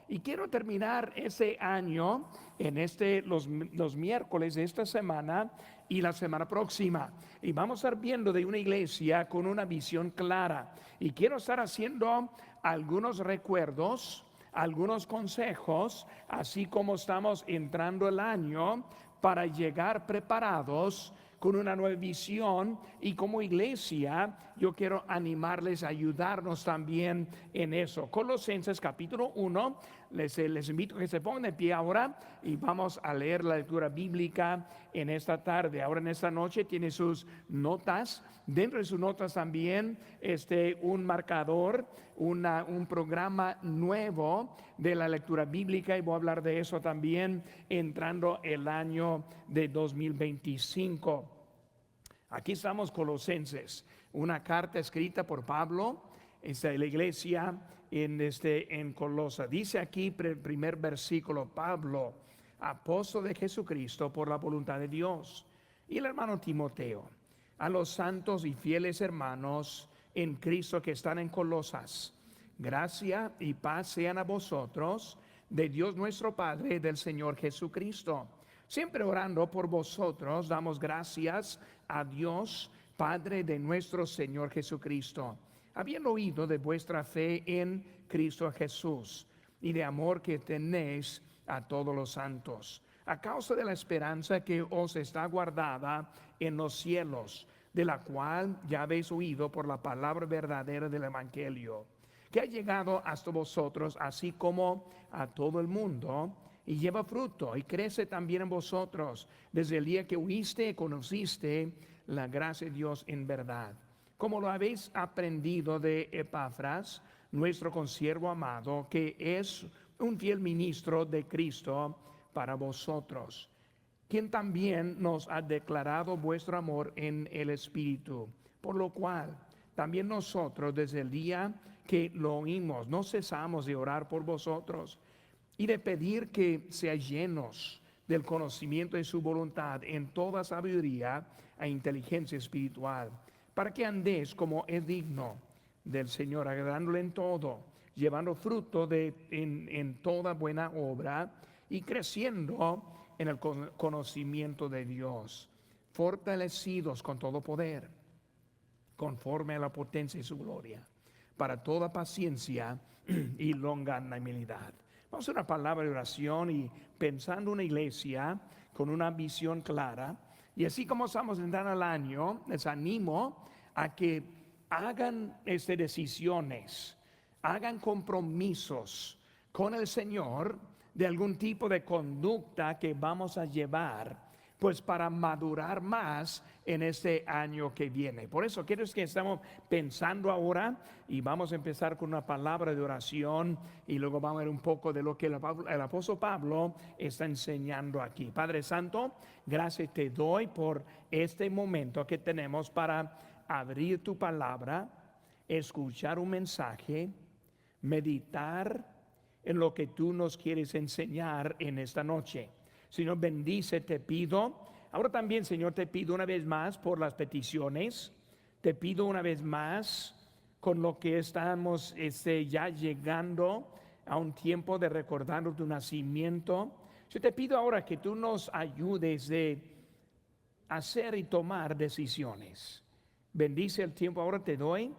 Y quiero terminar ese año en los miércoles de esta semana y la semana próxima. Y vamos a estar viendo de una iglesia con una visión clara. Y quiero estar haciendo algunos recuerdos, algunos consejos, así como estamos entrando el año para llegar preparados con una nueva visión. Y como iglesia yo quiero animarles a ayudarnos también en eso. Colosenses capítulo 1, les invito a que se pongan de pie ahora y vamos a leer la lectura bíblica en esta tarde. Ahora en esta noche tiene sus notas, dentro de sus notas también un marcador, un programa nuevo de la lectura bíblica, y voy a hablar de eso también entrando el año de 2025. Aquí estamos, Colosenses, una carta escrita por Pablo a la iglesia en Colosa. Dice aquí, primer versículo: Pablo, apóstol de Jesucristo por la voluntad de Dios, y el hermano Timoteo, a los santos y fieles hermanos en Cristo que están en Colosas, gracia y paz sean a vosotros de Dios nuestro Padre y del Señor Jesucristo. Siempre orando por vosotros, damos gracias a Dios Padre de nuestro Señor Jesucristo, habiendo oído de vuestra fe en Cristo Jesús y de amor que tenéis a todos los santos, a causa de la esperanza que os está guardada en los cielos, de la cual ya habéis oído por la palabra verdadera del Evangelio, que ha llegado hasta vosotros, así como a todo el mundo, y lleva fruto y crece también en vosotros, desde el día que oíste y conociste la gracia de Dios en verdad, como lo habéis aprendido de Epafras, nuestro consiervo amado, que es un fiel ministro de Cristo para vosotros, quien también nos ha declarado vuestro amor en el Espíritu, por lo cual también nosotros desde el día que lo oímos no cesamos de orar por vosotros y de pedir que seáis llenos del conocimiento de su voluntad en toda sabiduría e inteligencia espiritual, para que andéis como es digno del Señor, agradándole en todo, llevando fruto en toda buena obra y creciendo en el conocimiento de Dios, fortalecidos con todo poder, conforme a la potencia de su gloria, para toda paciencia y longanimidad. Vamos a una palabra de oración y pensando una iglesia con una visión clara. Y así como estamos entrando al año, les animo a que hagan decisiones, hagan compromisos con el Señor de algún tipo de conducta que vamos a llevar, pues para madurar más en este año que viene. Por eso quiero que estamos pensando ahora y vamos a empezar con una palabra de oración y luego vamos a ver un poco de lo que el apóstol Pablo está enseñando aquí. Padre Santo, gracias te doy por este momento que tenemos para abrir tu palabra, escuchar un mensaje, meditar en lo que tú nos quieres enseñar en esta noche. Señor, bendice, te pido. Ahora también, Señor, te pido una vez más por las peticiones. Te pido una vez más con lo que estamos ya llegando a un tiempo de recordar tu nacimiento. Yo te pido ahora que tú nos ayudes de hacer y tomar decisiones. Bendice el tiempo, ahora te doy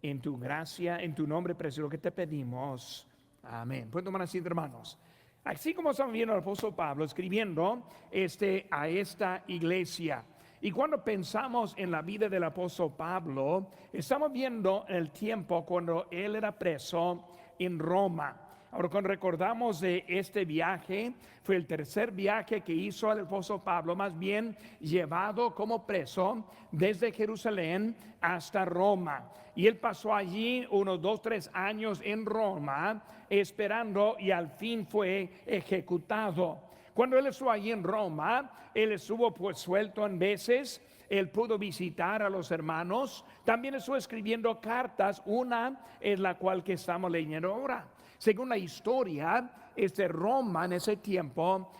en tu gracia, en tu nombre precioso que te pedimos. Amén. Pueden tomar así, hermanos. Así como estamos viendo al apóstol Pablo escribiendo a esta iglesia. Y cuando pensamos en la vida del apóstol Pablo, estamos viendo el tiempo cuando él era preso en Roma. Ahora, cuando recordamos de este viaje, fue el tercer viaje que hizo el apóstol Pablo, más bien llevado como preso desde Jerusalén hasta Roma. Y él pasó allí unos 2-3 años en Roma esperando, y al fin fue ejecutado. Cuando él estuvo allí en Roma, él estuvo pues suelto en veces. Él pudo visitar a los hermanos. También estuvo escribiendo cartas. Una es la cual que estamos leyendo ahora. Según la historia, Roma en ese tiempo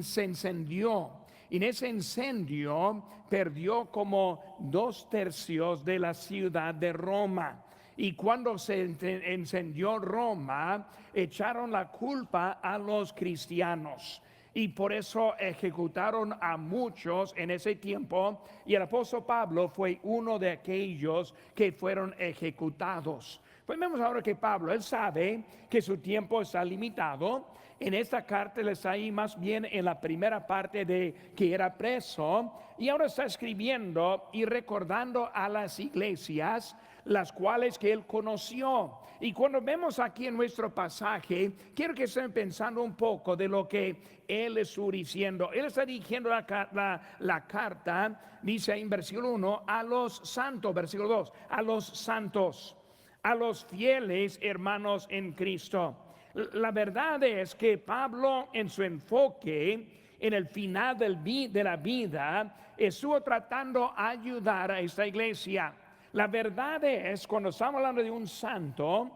se encendió. Y en ese incendio perdió como 2/3 de la ciudad de Roma. Y cuando se encendió Roma, echaron la culpa a los cristianos. Y por eso ejecutaron a muchos en ese tiempo. Y el apóstol Pablo fue uno de aquellos que fueron ejecutados. Pues vemos ahora que Pablo, él sabe que su tiempo está limitado. En esta carta él está ahí más bien en la primera parte de que era preso. Y ahora está escribiendo y recordando a las iglesias las cuales que él conoció. Y cuando vemos aquí en nuestro pasaje, quiero que estén pensando un poco de lo que él está diciendo. Él está dirigiendo la carta, dice en versículo 1, a los santos, versículo 2, a los santos, a los fieles hermanos en Cristo. La verdad es que Pablo, en su enfoque en el final de la vida, estuvo tratando de ayudar a esta iglesia. La verdad es, cuando estamos hablando de un santo,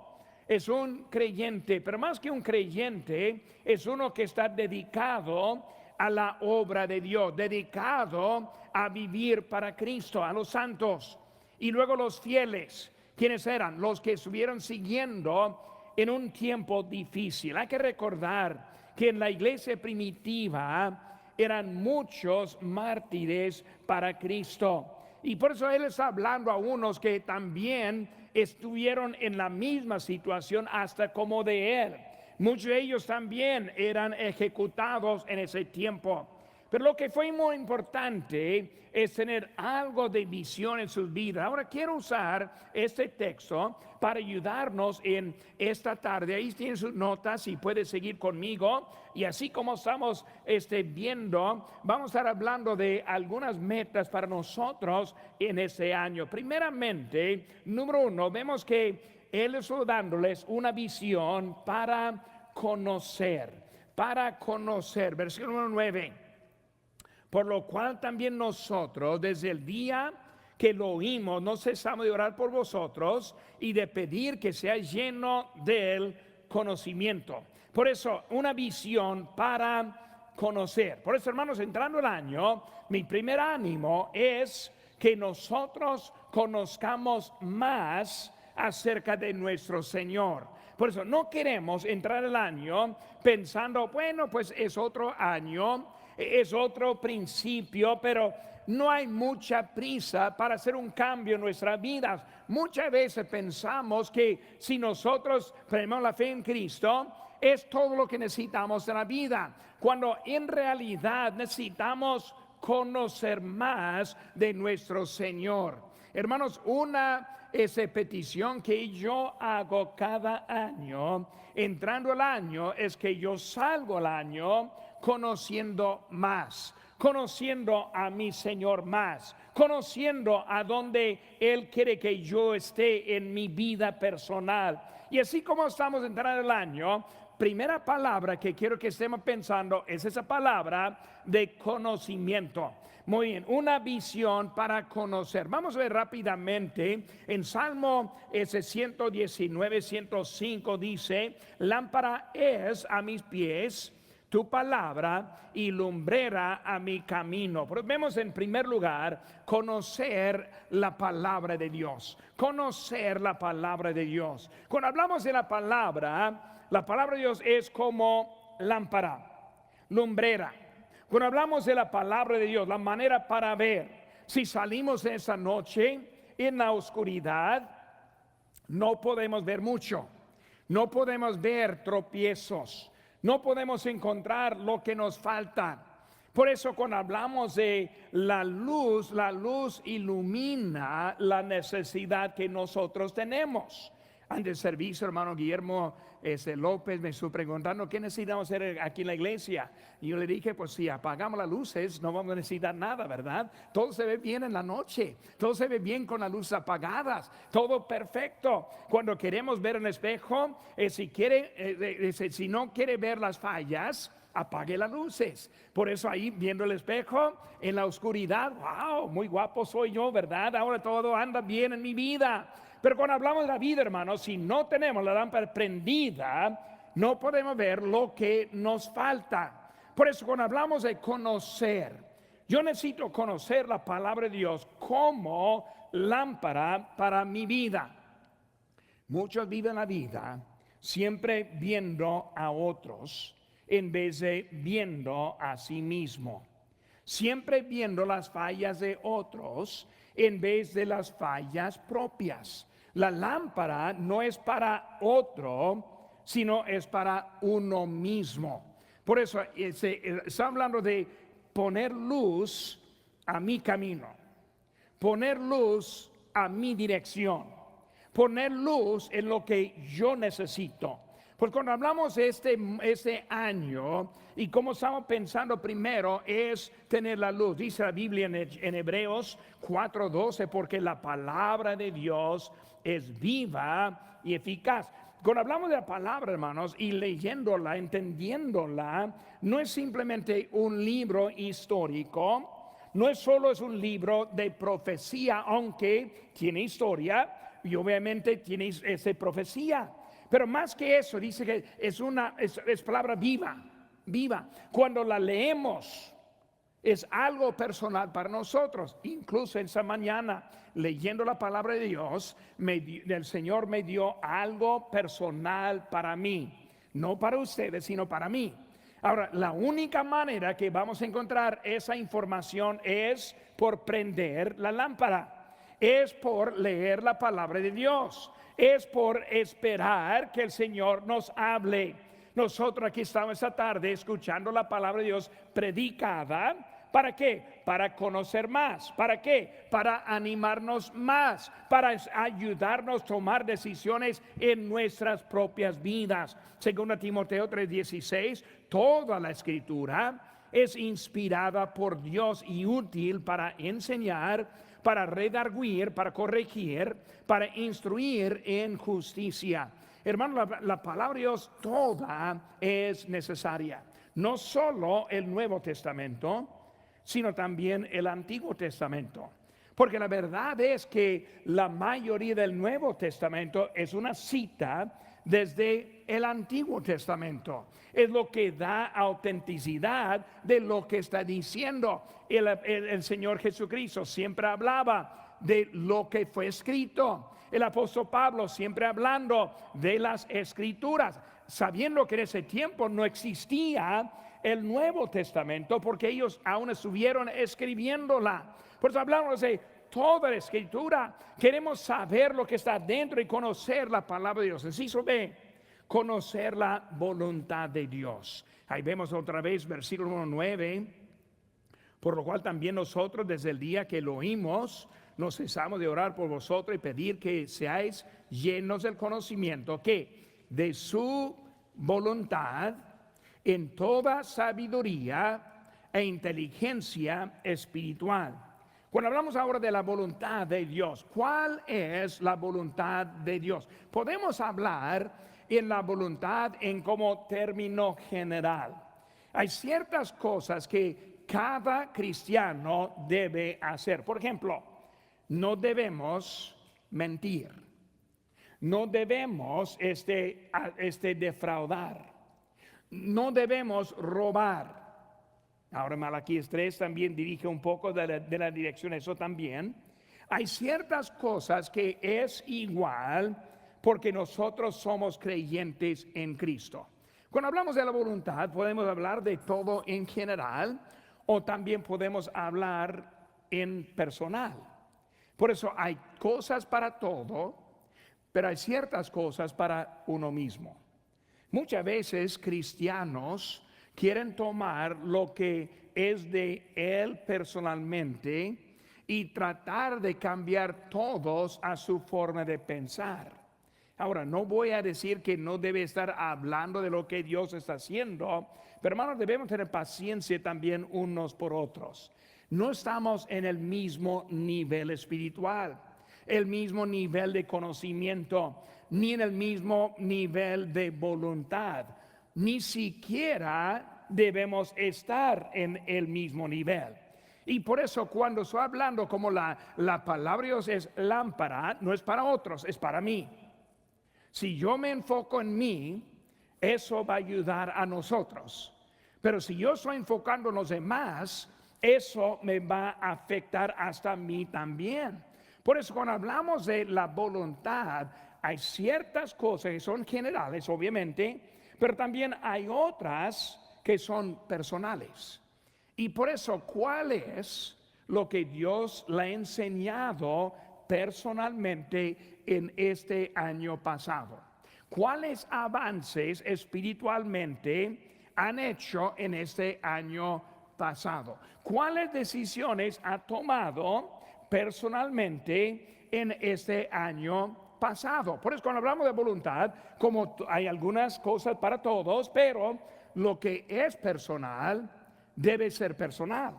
es un creyente, pero más que un creyente, es uno que está dedicado a la obra de Dios, dedicado a vivir para Cristo, a los santos. Y luego los fieles, ¿quiénes eran? Los que estuvieron siguiendo en un tiempo difícil. Hay que recordar que en la iglesia primitiva eran muchos mártires para Cristo. Y por eso él está hablando a unos que también estuvieron en la misma situación hasta como de él. Muchos de ellos también eran ejecutados en ese tiempo. Pero lo que fue muy importante es tener algo de visión en sus vidas. Ahora quiero usar este texto para ayudarnos en esta tarde. Ahí tienen sus notas y puede seguir conmigo. Y así como estamos viendo, vamos a estar hablando de algunas metas para nosotros en este año. Primeramente, número 1, vemos que él está dándoles una visión para conocer. Versículo número 9. Por lo cual también nosotros, desde el día que lo oímos, no cesamos de orar por vosotros y de pedir que sea lleno del conocimiento. Por eso, una visión para conocer. Por eso, hermanos, entrando el año, mi primer ánimo es que nosotros conozcamos más acerca de nuestro Señor. Por eso, no queremos entrar el año pensando, bueno, pues es otro año, es otro principio, pero no hay mucha prisa para hacer un cambio en nuestras vidas. Muchas veces pensamos que si nosotros ponemos la fe en Cristo, es todo lo que necesitamos en la vida, cuando en realidad necesitamos conocer más de nuestro Señor. Hermanos, una petición que yo hago cada año, entrando el año, es que yo salgo el año conociendo más, conociendo a mi Señor más, conociendo a dónde Él quiere que yo esté en mi vida personal. Y así como estamos entrando el año, primera palabra que quiero que estemos pensando es esa palabra de conocimiento. Muy bien, una visión para conocer. Vamos a ver rápidamente en Salmo 119, 105 dice: lámpara es a mis pies tu palabra y lumbrera a mi camino. Pero vemos en primer lugar conocer la palabra de Dios. Conocer la palabra de Dios. Cuando hablamos de la palabra de Dios es como lámpara, lumbrera. Cuando hablamos de la palabra de Dios, la manera para ver, si salimos esa noche en la oscuridad, no podemos ver mucho, no podemos ver tropiezos, no podemos encontrar lo que nos falta. Por eso cuando hablamos de la luz ilumina la necesidad que nosotros tenemos. Antes del servicio, hermano Guillermo López me estuvo preguntando qué necesitamos hacer aquí en la iglesia. Y yo le dije, pues si apagamos las luces, no vamos a necesitar nada, ¿verdad? Todo se ve bien en la noche, todo se ve bien con las luces apagadas, todo perfecto. Cuando queremos ver en el espejo, si no quiere ver las fallas, apague las luces. Por eso ahí viendo el espejo en la oscuridad, wow, muy guapo soy yo, ¿verdad? Ahora todo anda bien en mi vida. Pero cuando hablamos de la vida, hermanos, si no tenemos la lámpara prendida, no podemos ver lo que nos falta. Por eso cuando hablamos de conocer, yo necesito conocer la palabra de Dios como lámpara para mi vida. Muchos viven la vida siempre viendo a otros en vez de viendo a sí mismo. Siempre viendo las fallas de otros en vez de las fallas propias. La lámpara no es para otro, sino es para uno mismo. Por eso está hablando de poner luz a mi camino, poner luz a mi dirección, poner luz en lo que yo necesito. Pues cuando hablamos de este año y como estamos pensando primero es tener la luz, dice la Biblia en Hebreos 4:12, porque la palabra de Dios es viva y eficaz. Cuando hablamos de la palabra, hermanos, y leyéndola, entendiéndola, no es simplemente un libro histórico, no es solo un libro de profecía, aunque tiene historia y obviamente tiene profecía. Pero más que eso, dice que es palabra viva, viva. Cuando la leemos, es algo personal para nosotros. Incluso esa mañana, leyendo la palabra de Dios, el Señor me dio algo personal para mí. No para ustedes, sino para mí. Ahora, la única manera que vamos a encontrar esa información es por prender la lámpara. Es por leer la palabra de Dios. Es por esperar que el Señor nos hable. Nosotros aquí estamos esta tarde escuchando la palabra de Dios predicada. ¿Para qué? Para conocer más. ¿Para qué? Para animarnos más. Para ayudarnos a tomar decisiones en nuestras propias vidas. Según Timoteo 3:16, toda la escritura es inspirada por Dios y útil para enseñar, para redarguir, para corregir, para instruir en justicia. Hermano, la palabra de Dios toda es necesaria. No solo el Nuevo Testamento, sino también el Antiguo Testamento. Porque la verdad es que la mayoría del Nuevo Testamento es una cita desde el Antiguo Testamento. Es lo que da autenticidad de lo que está diciendo. El Señor Jesucristo siempre hablaba de lo que fue escrito. El apóstol Pablo siempre hablando de las escrituras, sabiendo que en ese tiempo no existía el Nuevo Testamento, porque ellos aún estuvieron escribiéndola. Por eso hablamos de toda la escritura. Queremos saber lo que está dentro y conocer la palabra de Dios. Inciso B, conocer la voluntad de Dios. Ahí vemos otra vez versículo 9. Por lo cual también nosotros desde el día que lo oímos, no cesamos de orar por vosotros y pedir que seáis llenos del conocimiento que de su voluntad en toda sabiduría e inteligencia espiritual. Cuando hablamos ahora de la voluntad de Dios, ¿cuál es la voluntad de Dios? Podemos hablar en la voluntad en como término general. Hay ciertas cosas que cada cristiano debe hacer. Por ejemplo, no debemos mentir. No debemos defraudar. No debemos robar. Ahora Malaquías 3 también dirige un poco de la dirección, eso también. Hay ciertas cosas que es igual porque nosotros somos creyentes en Cristo. Cuando hablamos de la voluntad, podemos hablar de todo en general o también podemos hablar en personal. Por eso hay cosas para todo, pero hay ciertas cosas para uno mismo. Muchas veces cristianos quieren tomar lo que es de él personalmente y tratar de cambiar todos a su forma de pensar. Ahora, no voy a decir que no debe estar hablando de lo que Dios está haciendo, pero hermanos, debemos tener paciencia también unos por otros. No estamos en el mismo nivel espiritual, el mismo nivel de conocimiento, ni en el mismo nivel de voluntad. Ni siquiera debemos estar en el mismo nivel. Y por eso cuando estoy hablando como la palabra de Dios es lámpara, no es para otros, es para mí. Si yo me enfoco en mí, eso va a ayudar a nosotros. Pero si yo estoy enfocando en los demás, eso me va a afectar hasta a mí también. Por eso cuando hablamos de la voluntad, hay ciertas cosas que son generales, obviamente, pero también hay otras que son personales. Y por eso, ¿cuál es lo que Dios le ha enseñado personalmente en este año pasado? ¿Cuáles avances espiritualmente han hecho en este año pasado? ¿Cuáles decisiones ha tomado personalmente en este año pasado? Por eso cuando hablamos de voluntad, como hay algunas cosas para todos, pero lo que es personal debe ser personal.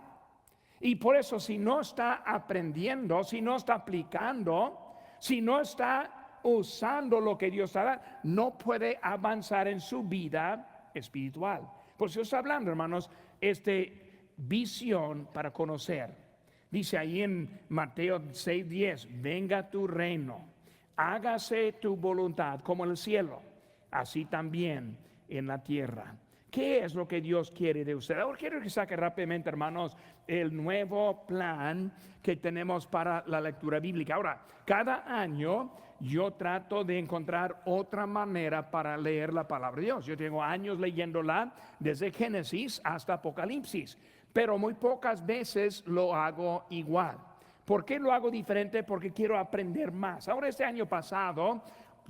Y por eso si no está aprendiendo, si no está aplicando, si no está usando lo que Dios da, no puede avanzar en su vida espiritual. Por eso está hablando, hermanos, visión para conocer. Dice ahí en Mateo 6:10, venga tu reino, hágase tu voluntad como en el cielo, así también en la tierra. ¿Qué es lo que Dios quiere de usted? Ahora quiero que saque rápidamente, hermanos, el nuevo plan que tenemos para la lectura bíblica. Ahora, cada año yo trato de encontrar otra manera para leer la palabra de Dios. Yo tengo años leyéndola desde Génesis hasta Apocalipsis, pero muy pocas veces lo hago igual. ¿Por qué lo hago diferente? Porque quiero aprender más. Ahora, este año pasado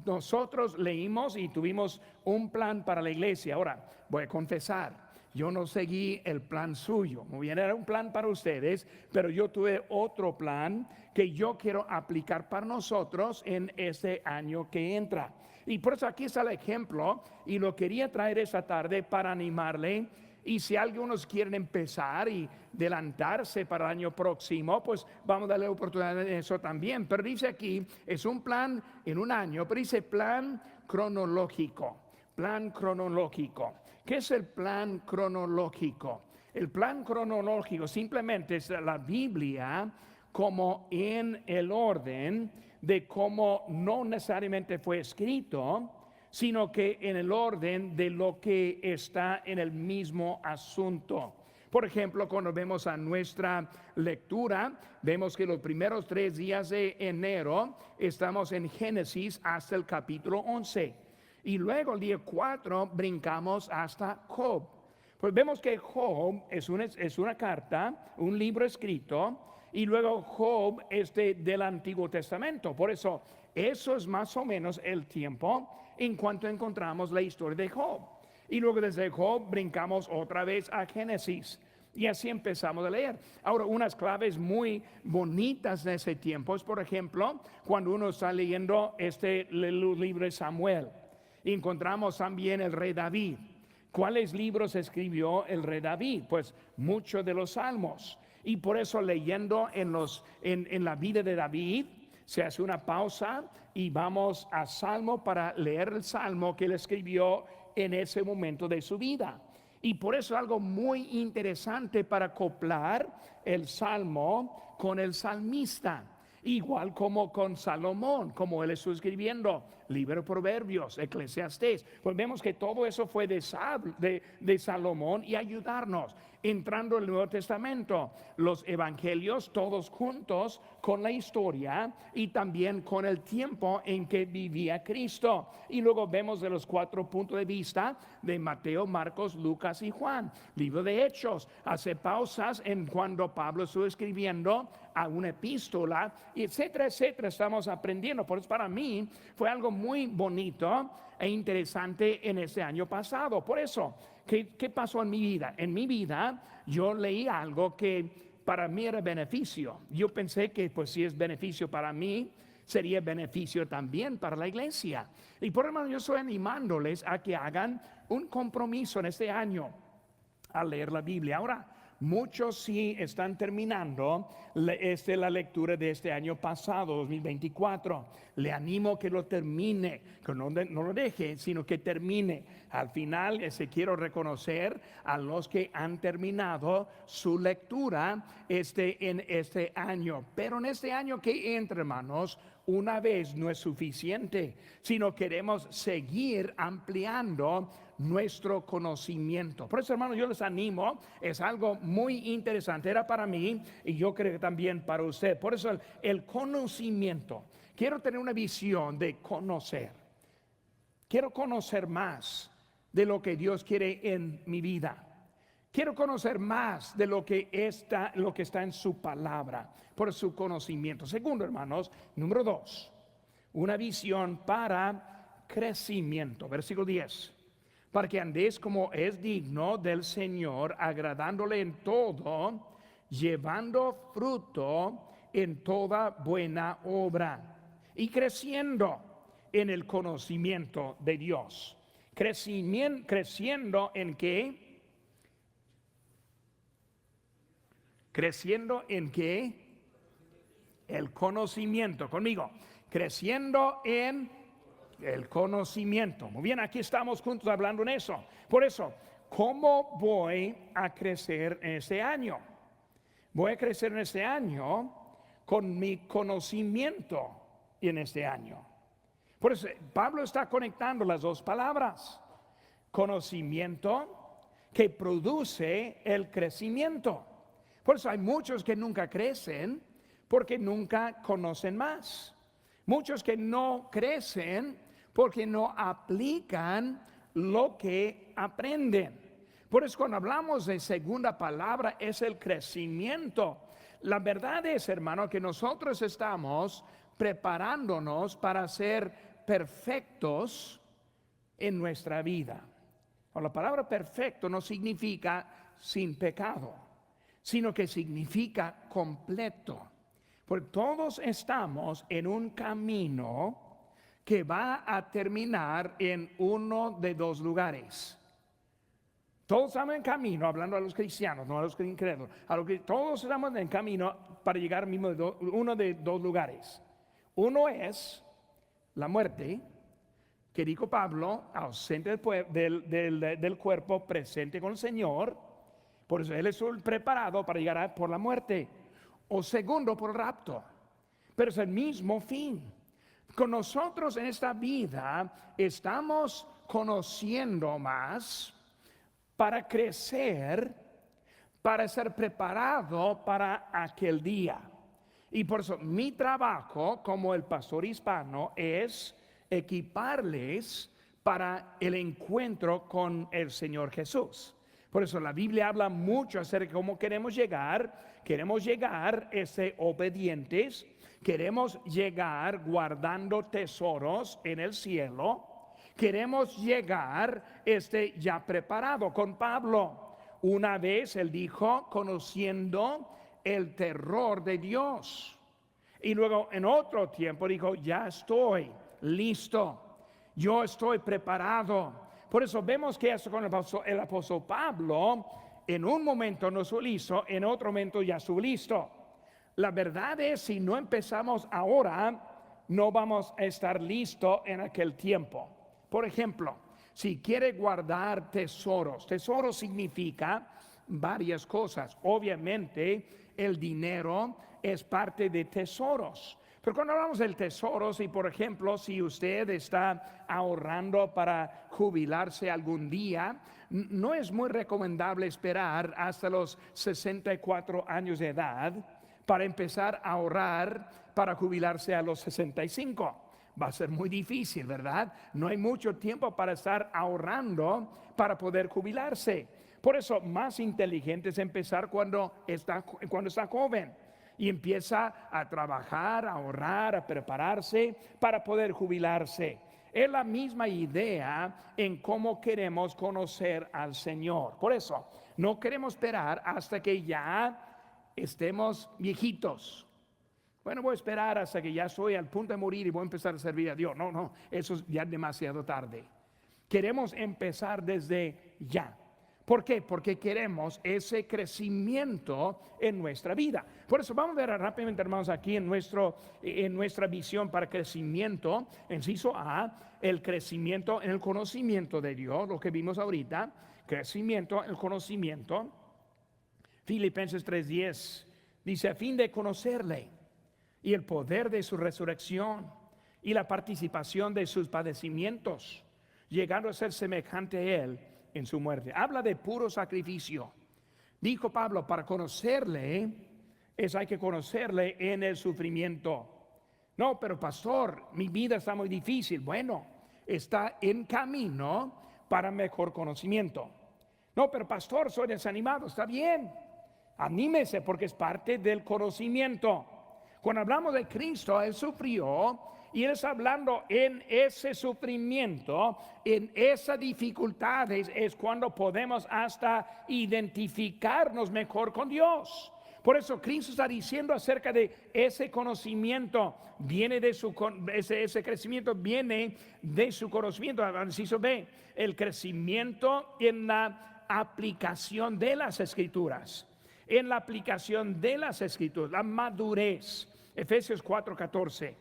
nosotros leímos y tuvimos un plan para la iglesia. Ahora, voy a confesar, yo no seguí el plan suyo. Muy bien, era un plan para ustedes, pero yo tuve otro plan que yo quiero aplicar para nosotros en este año que entra. Y por eso aquí está el ejemplo y lo quería traer esta tarde para animarle. Y si algunos quieren empezar y adelantarse para el año próximo, pues vamos a darle oportunidad en eso también. Pero dice aquí, es un plan en un año, pero dice plan cronológico. Plan cronológico. ¿Qué es el plan cronológico? El plan cronológico simplemente es la Biblia como en el orden de cómo no necesariamente fue escrito, sino que en el orden de lo que está en el mismo asunto. Por ejemplo, cuando vemos a nuestra lectura, vemos que los primeros 3 días de enero estamos en Génesis hasta el capítulo 11. Y luego el día 4 brincamos hasta Job. Pues vemos que Job es una carta, un libro escrito, y luego Job es del Antiguo Testamento. Por eso es más o menos el tiempo en cuanto encontramos la historia de Job. Y luego desde Job brincamos otra vez a Génesis. Y así empezamos a leer. Ahora, unas claves muy bonitas de ese tiempo es, por ejemplo, cuando uno está leyendo el libro de Samuel. Y encontramos también el rey David. ¿Cuáles libros escribió el rey David? Pues muchos de los salmos. Y por eso leyendo en la vida de David, se hace una pausa y vamos a Salmo para leer el Salmo que él escribió en ese momento de su vida. Y por eso algo muy interesante para acoplar el Salmo con el salmista. Igual como con Salomón, como él estuvo escribiendo, libro de Proverbios, Eclesiastés. Pues vemos que todo eso fue de Salomón y ayudarnos. Entrando en el Nuevo Testamento, los evangelios todos juntos con la historia y también con el tiempo en que vivía Cristo. Y luego vemos de los 4 puntos de vista de Mateo, Marcos, Lucas y Juan. Libro de Hechos, hace pausas en cuando Pablo estuvo escribiendo a una epístola, etcétera, etcétera. Estamos aprendiendo. Por eso para mí fue algo muy bonito e interesante en este año pasado. Por eso, ¿qué pasó en mi vida? En mi vida yo leí algo que para mí era beneficio. Yo pensé que pues si es beneficio para mí, sería beneficio también para la iglesia. Y por eso yo estoy animándoles a que hagan un compromiso en este año a leer la Biblia. Ahora, muchos sí están terminando la lectura de este año pasado, 2024. Le animo que lo termine, que no lo deje, sino que termine. Al final, quiero reconocer a los que han terminado su lectura en este año. Pero en este año que entra, hermanos, una vez no es suficiente, sino queremos seguir ampliando nuestro conocimiento. Por eso, hermano, yo les animo, es algo muy interesante, era para mí y yo creo que también para usted. Por eso el conocimiento, quiero tener una visión de conocer. Quiero conocer más de lo que Dios quiere en mi vida. Quiero conocer más de lo que está en su palabra, por su conocimiento. Segundo, hermanos, número 2, una visión para crecimiento. Versículo 10. Para que andéis como es digno del Señor, agradándole en todo, llevando fruto en toda buena obra y creciendo en el conocimiento de Dios. Creciendo en qué? Creciendo en qué? El conocimiento. Conmigo. Creciendo en el conocimiento. Muy bien, aquí estamos juntos hablando en eso. Por eso, ¿cómo voy a crecer en este año? Voy a crecer en este año con mi conocimiento en este año. Por eso Pablo está conectando las dos palabras. Conocimiento que produce el crecimiento. Por eso hay muchos que nunca crecen porque nunca conocen más. Muchos que no crecen porque no aplican lo que aprenden. Por eso cuando hablamos de segunda palabra es el crecimiento. La verdad es, hermano, que nosotros estamos preparándonos para ser perfectos en nuestra vida. La palabra perfecto no significa sin pecado, sino que significa completo. Porque todos estamos en un camino que va a terminar en uno de dos lugares. Todos estamos en camino, hablando a los cristianos, no a los incrédulos, todos estamos en camino para llegar mismo uno de dos lugares. Uno es la muerte, que dijo Pablo, ausente del cuerpo, presente con el Señor. Por eso él es preparado para llegar por la muerte. O segundo, por el rapto. Pero es el mismo fin. Con nosotros en esta vida estamos conociendo más para crecer, para ser preparado para aquel día. Y por eso mi trabajo como el pastor hispano es equiparles para el encuentro con el Señor Jesús. Por eso la Biblia habla mucho acerca de cómo queremos llegar. Queremos llegar obedientes. Queremos llegar guardando tesoros en el cielo. Queremos llegar ya preparado. Con Pablo, una vez él dijo, conociendo el terror de Dios. Y luego en otro tiempo dijo, ya estoy listo, yo estoy preparado. Por eso vemos que eso con el apóstol Pablo, en un momento no estuvo listo, en otro momento ya estuvo listo. La verdad es, si no empezamos ahora, no vamos a estar listos en aquel tiempo. Por ejemplo, si quiere guardar tesoros, tesoro significa varias cosas. Obviamente, el dinero es parte de tesoros. Pero cuando hablamos de tesoros, y por ejemplo, si usted está ahorrando para jubilarse algún día, no es muy recomendable esperar hasta los 64 años de edad para empezar a ahorrar para jubilarse a los 65. Va a ser muy difícil, ¿verdad? No hay mucho tiempo para estar ahorrando para poder jubilarse. Por eso, más inteligente es empezar cuando está joven. Y empieza a trabajar, a ahorrar, a prepararse para poder jubilarse. Es la misma idea en cómo queremos conocer al Señor. Por eso, no queremos esperar hasta que ya estemos viejitos. Bueno, voy a esperar hasta que ya estoy al punto de morir y voy a empezar a servir a Dios. No, eso es ya demasiado tarde. Queremos empezar desde ya. ¿Por qué? Porque queremos ese crecimiento en nuestra vida. Por eso vamos a ver rápidamente, hermanos, aquí en nuestra visión para crecimiento, inciso A, el crecimiento en el conocimiento de Dios, lo que vimos ahorita, crecimiento en el conocimiento. Filipenses 3:10 dice, a fin de conocerle y el poder de su resurrección y la participación de sus padecimientos, llegando a ser semejante a él en su muerte. Habla de puro sacrificio. Dijo Pablo, para conocerle hay que conocerle en el sufrimiento. No, pero pastor, mi vida está muy difícil. Bueno, está en camino para mejor conocimiento. No, pero pastor, soy desanimado. Está bien, anímese porque es parte del conocimiento. Cuando hablamos de Cristo, Él sufrió y Él está hablando en ese sufrimiento, en esas dificultades, es cuando podemos hasta identificarnos mejor con Dios. Por eso Cristo está diciendo acerca de ese conocimiento, viene de ese crecimiento viene de su conocimiento. Inciso B, el crecimiento en la aplicación de las Escrituras. En la aplicación de las Escrituras, la madurez. Efesios 4:14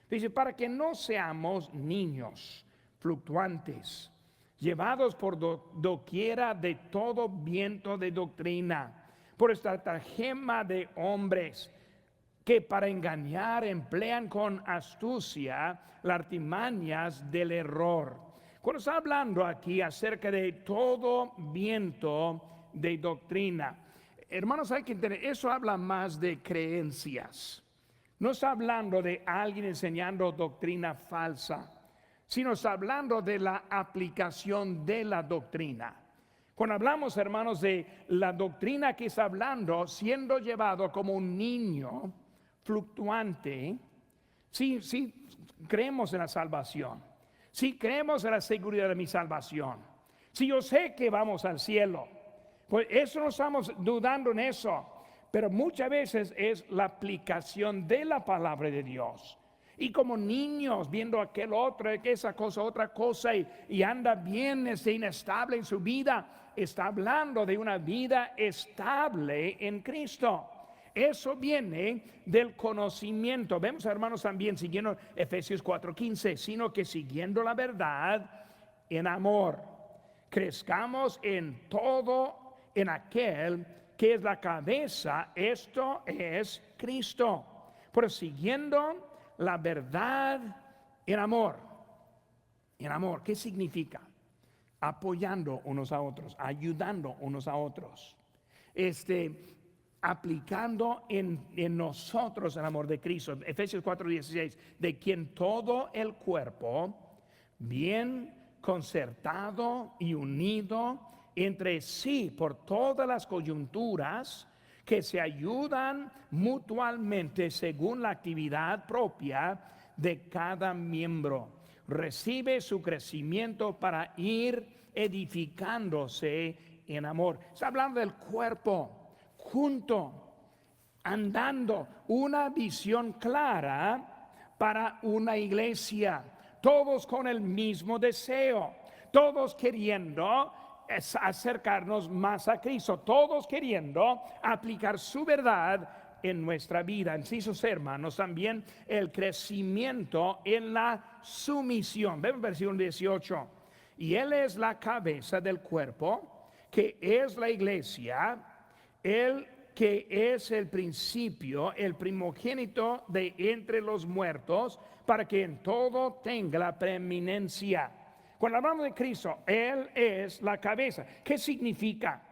dice: para que no seamos niños fluctuantes, llevados por doquiera de todo viento de doctrina, por estratagema de hombres que para engañar emplean con astucia las artimañas del error. Cuando está hablando aquí acerca de todo viento de doctrina, hermanos, hay que entender, eso habla más de creencias. No está hablando de alguien enseñando doctrina falsa, sino está hablando de la aplicación de la doctrina. Cuando hablamos, hermanos, de la doctrina que está hablando, siendo llevado como un niño fluctuante, sí creemos en la salvación, sí creemos en la seguridad de mi salvación, sí yo sé que vamos al cielo, pues eso no estamos dudando en eso, pero muchas veces es la aplicación de la palabra de Dios. Y como niños viendo aquel otro, esa cosa, otra cosa, y anda bien, es inestable en su vida, está hablando de una vida estable en Cristo. Eso viene del conocimiento. Vemos, hermanos, también siguiendo Efesios 4:15, sino que siguiendo la verdad en amor, crezcamos en todo en aquel que es la cabeza, esto es Cristo. Pero siguiendo la verdad en amor. En amor, ¿qué significa? Apoyando unos a otros, ayudando unos a otros. Aplicando en nosotros el amor de Cristo. Efesios 4:16, de quien todo el cuerpo, bien concertado y unido entre sí por todas las coyunturas, que se ayudan mutuamente según la actividad propia de cada miembro, recibe su crecimiento para ir edificándose en amor. Está hablando del cuerpo junto, andando, una visión clara para una iglesia, todos con el mismo deseo, todos queriendo acercarnos más a Cristo, todos queriendo aplicar su verdad en nuestra vida. Incisos, hermanos, también el crecimiento en la sumisión. Vemos versículo 18. Y Él es la cabeza del cuerpo, que es la iglesia, Él que es el principio, el primogénito de entre los muertos, para que en todo tenga la preeminencia. Cuando hablamos de Cristo, Él es la cabeza. ¿Qué significa?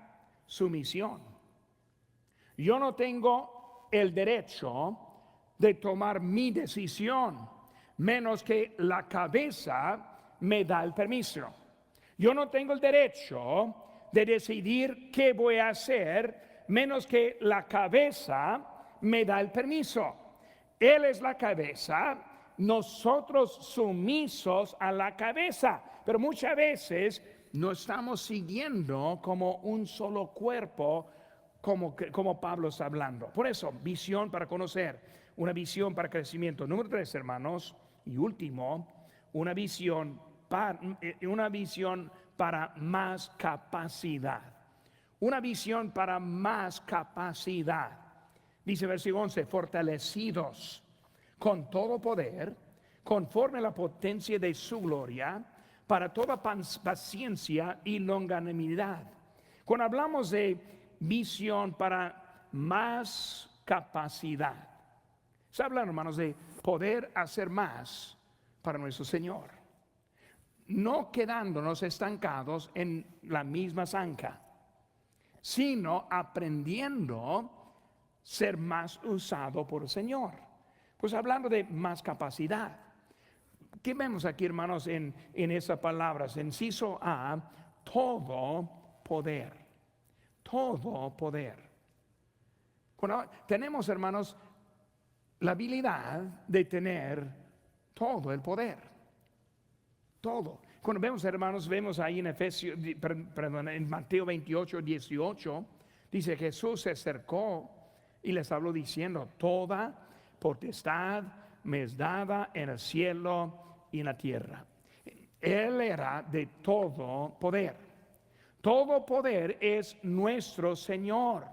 Sumisión. Yo no tengo el derecho de tomar mi decisión, menos que la cabeza me da el permiso. Yo no tengo el derecho de decidir qué voy a hacer, menos que la cabeza me da el permiso. Él es la cabeza, nosotros sumisos a la cabeza. Pero muchas veces no estamos siguiendo como un solo cuerpo, como Pablo está hablando. Por eso, visión para conocer, una visión para crecimiento. Número 3, hermanos, y último, una visión para más capacidad. Una visión para más capacidad. Dice versículo 11, fortalecidos con todo poder, conforme a la potencia de su gloria, para toda paciencia y longanimidad. Cuando hablamos de visión para más capacidad, se habla, hermanos, de poder hacer más para nuestro Señor, no quedándonos estancados en la misma zanca, sino aprendiendo ser más usado por el Señor. Pues hablando de más capacidad. ¿Qué vemos aquí, hermanos, en esas palabras? Inciso A, todo poder. Todo poder. Tenemos, hermanos, la habilidad de tener todo el poder. Todo. Cuando vemos, hermanos, vemos ahí en en Mateo 28, 18, dice: Jesús se acercó y les habló diciendo: toda potestad me es dada en el cielo y en la tierra. Él era de todo poder. Todo poder es nuestro Señor.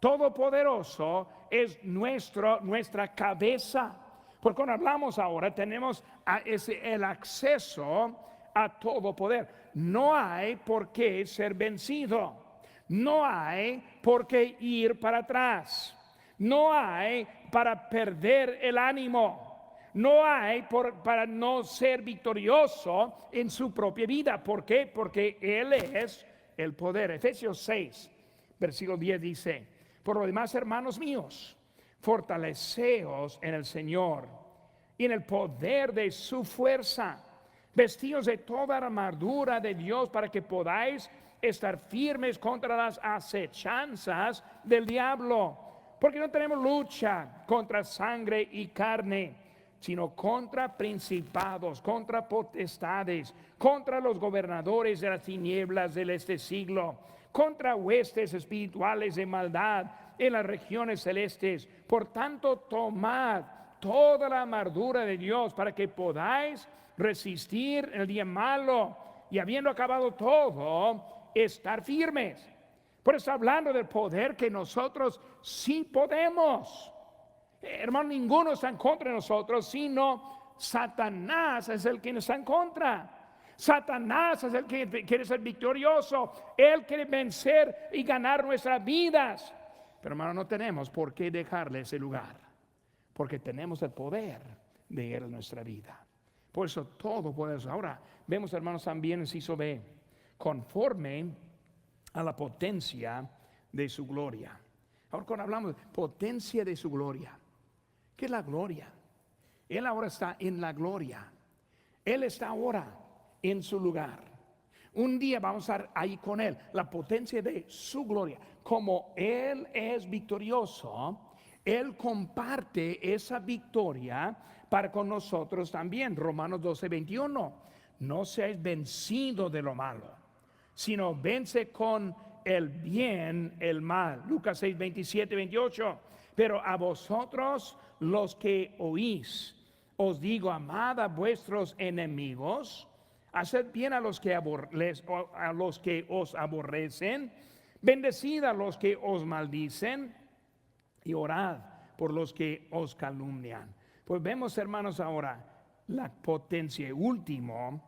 Todopoderoso es nuestra cabeza. Porque cuando hablamos ahora tenemos el acceso a todo poder. No hay por qué ser vencido. No hay por qué ir para atrás. No hay para perder el ánimo. No hay para no ser victorioso en su propia vida. ¿Por qué? Porque Él es el poder. Efesios 6, versículo 10 dice: por lo demás, hermanos míos, fortaleceos en el Señor y en el poder de su fuerza. Vestidos de toda armadura de Dios para que podáis estar firmes contra las acechanzas del diablo. Porque no tenemos lucha contra sangre y carne, sino contra principados, contra potestades, contra los gobernadores de las tinieblas de este siglo, contra huestes espirituales de maldad en las regiones celestes. Por tanto, tomad toda la armadura de Dios para que podáis resistir el día malo, y habiendo acabado todo, estar firmes. Por eso, hablando del poder que nosotros sí podemos. Hermano, ninguno está en contra de nosotros, sino Satanás es el que está en contra. Satanás es el que quiere ser victorioso. Él quiere vencer y ganar nuestras vidas. Pero, hermano, no tenemos por qué dejarle ese lugar, porque tenemos el poder de Él en nuestra vida. Por eso todo poder. Ahora vemos, hermanos, también en inciso B, conforme a la potencia de su gloria. Ahora, cuando hablamos de potencia de su gloria, ¿qué es la gloria? Él ahora está en la gloria. Él está ahora en su lugar. Un día vamos a estar ahí con Él. La potencia de su gloria. Como Él es victorioso, Él comparte esa victoria para con nosotros también. Romanos 12, 21. No seáis vencidos de lo malo, sino vence con el bien el mal. Lucas 6, 27, 28. Pero a vosotros los que oís, os digo: amad a vuestros enemigos, haced bien a los que os aborrecen, bendecid a los que os maldicen, y orad por los que os calumnian. Pues vemos, hermanos, ahora la potencia último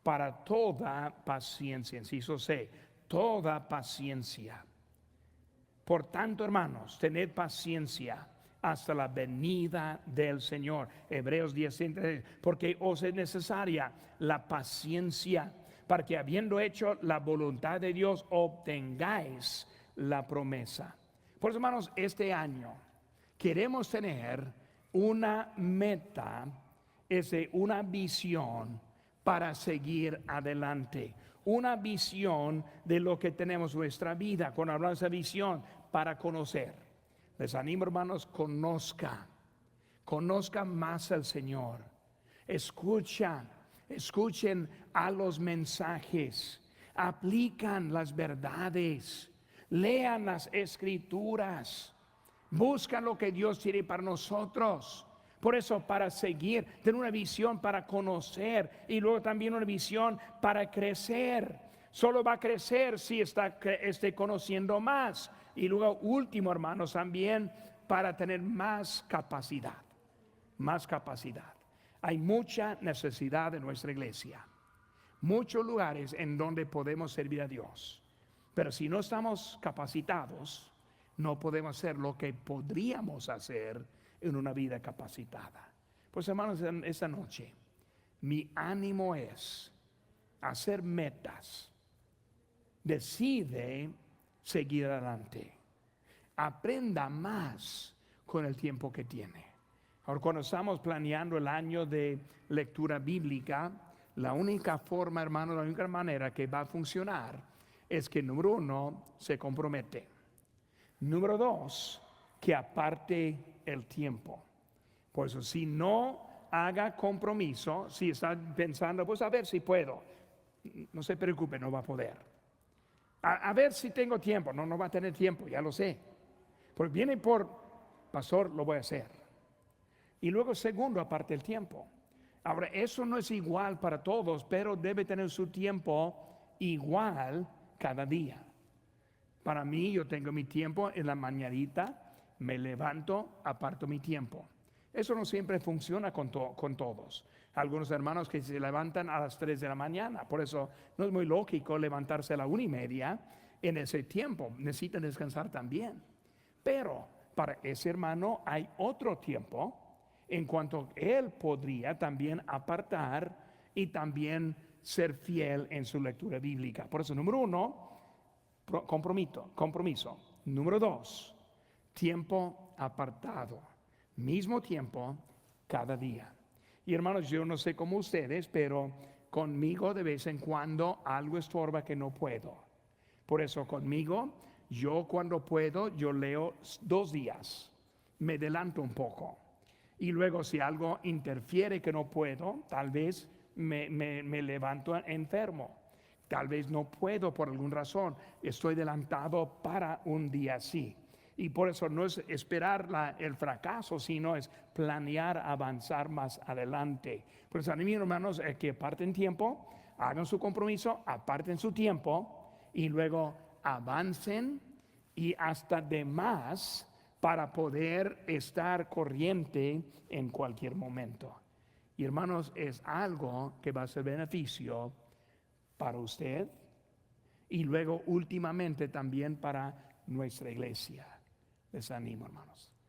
para toda paciencia. Inciso C, toda paciencia. Por tanto, hermanos, tened paciencia hasta la venida del Señor. Hebreos 10, porque os es necesaria la paciencia, para que, habiendo hecho la voluntad de Dios, obtengáis la promesa. Por eso, hermanos, este año queremos tener una meta, una visión para seguir adelante. Una visión de lo que tenemos en nuestra vida. Cuando hablamos de esa visión, para conocer. Les animo, hermanos, conozcan más al Señor. Escuchen a los mensajes, aplican las verdades, lean las escrituras, buscan lo que Dios tiene para nosotros. Por eso, para seguir, tener una visión para conocer, y luego también una visión para crecer. Solo va a crecer si esté conociendo más. Y luego, último, hermanos, también para tener más capacidad. Más capacidad. Hay mucha necesidad en nuestra iglesia. Muchos lugares en donde podemos servir a Dios. Pero si no estamos capacitados, no podemos hacer lo que podríamos hacer en una vida capacitada. Pues, hermanos, esta noche mi ánimo es hacer metas. Decide seguir adelante. Aprenda más con el tiempo que tiene. Ahora, cuando estamos planeando el año de lectura bíblica, la única forma, hermano, la única manera que va a funcionar es que, número uno, se compromete. Número dos, que aparte el tiempo. Por eso, si no haga compromiso, si está pensando, pues a ver si puedo, no se preocupe, no va a poder. A ver si tengo tiempo, no va a tener tiempo, ya lo sé. Porque viene por, pastor, lo voy a hacer. Y luego, segundo, aparte el tiempo. Ahora, eso no es igual para todos, pero debe tener su tiempo igual cada día. Para mí, yo tengo mi tiempo en la mañanita, me levanto, aparto mi tiempo. Eso no siempre funciona con todos. Algunos hermanos que se levantan a las 3 de la mañana, por eso no es muy lógico levantarse a la 1:30 en ese tiempo. Necesitan descansar también. Pero para ese hermano hay otro tiempo en cuanto él podría también apartar y también ser fiel en su lectura bíblica. Por eso, número uno, compromiso. Número dos, tiempo apartado. Mismo tiempo cada día. Y hermanos, yo no sé cómo ustedes, pero conmigo de vez en cuando algo estorba que no puedo. Por eso conmigo, yo cuando puedo, yo leo 2 días. Me adelanto un poco. Y luego si algo interfiere que no puedo, tal vez me levanto enfermo. Tal vez no puedo por alguna razón. Estoy adelantado para un día así. Y por eso no es esperar el fracaso, sino es planear avanzar más adelante. Por eso, mis hermanos, que aparten tiempo, hagan su compromiso, aparten su tiempo y luego avancen y hasta de más para poder estar corriente en cualquier momento. Y hermanos, es algo que va a ser beneficio para usted y luego últimamente también para nuestra iglesia. Les animo, hermanos.